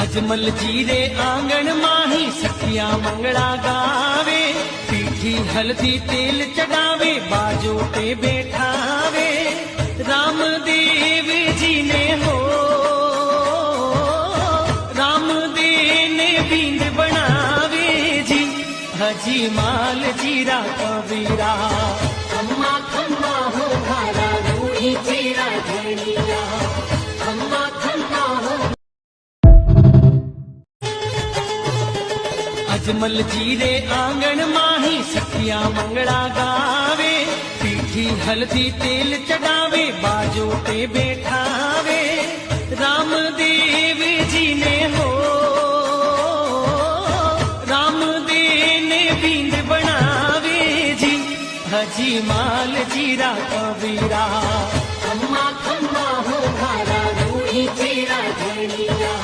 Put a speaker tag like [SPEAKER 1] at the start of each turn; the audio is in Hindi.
[SPEAKER 1] अजमल जी रे आंगण माही सखिया मंगला गावे, पीठी हल्दी तेल चढ़ावे, बाजो पे बैठावे। रामदेव जी ने हो रामदेव ने बींद बनावे जी, हजी माल जीरा कबीरा।
[SPEAKER 2] खम्मा खम्मा हो घारा रूही तेरा धनिया, खम्मा खम्मा हो।
[SPEAKER 1] अजमल जी रे आंगण माही सखिया मंगला गावे, पीठी हल्दी तेल चढ़ावे, बाजो पे बैठावे। रामदेव जी ने हो रामदेव ने बींद बनावे जी, हजी माल जीरा कबीरा।
[SPEAKER 2] खम्मा खम्मा हो घारा रूही तेरा धनिया।